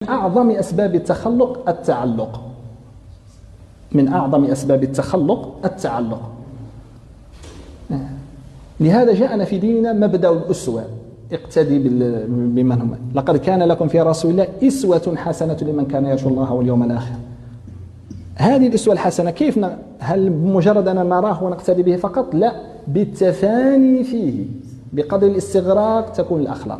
أعظم أسباب التخلق التعلق. من أعظم أسباب التخلق التعلق. لهذا جاءنا في ديننا مبدأ الأسوة، اقتدي بمن هم. لقد كان لكم في رسول الله أسوة حسنة لمن كان يرجو الله واليوم الآخر. هذه الأسوة الحسنة كيف هل بمجرد أن نراه ونقتدي به فقط؟ لا، بالتفاني فيه، بقدر الاستغراق تكون الأخلاق.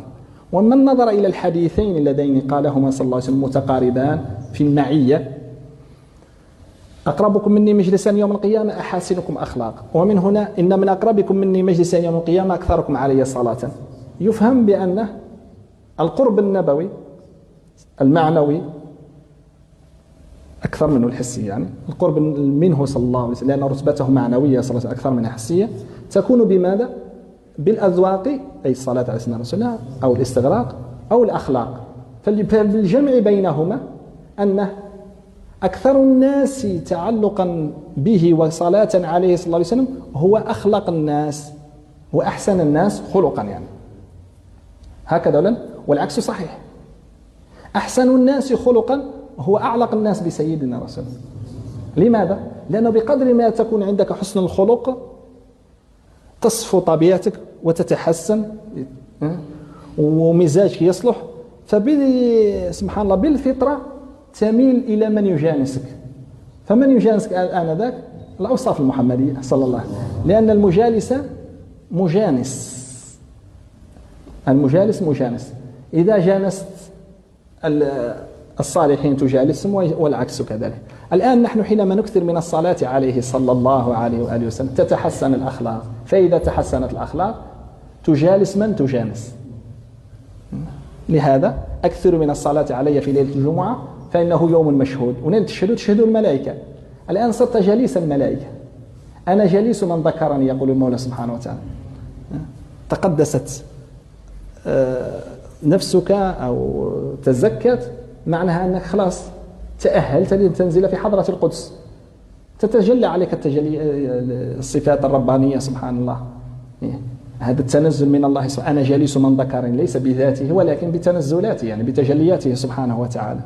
ومن نظر إلى الحديثين اللذين قالهما صلى الله عليه وسلم متقاربان في المعية: أقربكم مني مجلسا يوم القيامة أحاسنكم أخلاق، ومن هنا إن من أقربكم مني مجلسا يوم القيامة أكثركم علي صلاة. يفهم بأن القرب النبوي المعنوي أكثر منه الحسي، يعني القرب منه صلى الله عليه وسلم، لأن رتبته معنوية صلى الله عليه وسلم أكثر منها حسية، تكون بماذا؟ بالأذواق، أي الصلاة على سيدنا رسول الله، أو الاستغراق، أو الأخلاق. فالجمع بينهما أن أكثر الناس تعلقا به وصلاة عليه صلى الله عليه وسلم هو أخلق الناس وأحسن الناس خلقا، يعني هكذا. والعكس صحيح، أحسن الناس خلقا هو أعلق الناس بسيدنا رسول الله. لماذا؟ لأنه بقدر ما تكون عندك حسن الخلق تصفو طبيعتك وتتحسن ومزاجك يصلح، سبحان الله بالفطرة تميل إلى من يجانسك. فمن يجانسك آنذاك؟ الأوصاف المحمدية صلى الله عليه وسلم، لأن المجالس مجانس. المجالس مجانس. إذا جانست الصالحين تجالسهم، والعكس كذلك. الآن نحن حينما نكثر من الصلاة عليه صلى الله عليه وآله وسلم تتحسن الأخلاق، فإذا تحسنت الأخلاق تجالس من تجانس. لهذا أكثر من الصلاة علي في ليلة الجمعة، فإنه يوم مشهود، تشهد الملائكة. الآن صرت جليس الملائكة، أنا جليس من ذكرني، يقول المولى سبحانه وتعالى. تقدست نفسك أو تزكت، معناها أنك خلاص تأهلت لتنزل في حضرة القدس، تتجلى عليك الصفات الربانية سبحان الله. هذا التنزل من الله سبحانه. أنا جليس من ذكرني، ليس بذاته ولكن بتنزلاته، يعني بتجلياته سبحانه وتعالى.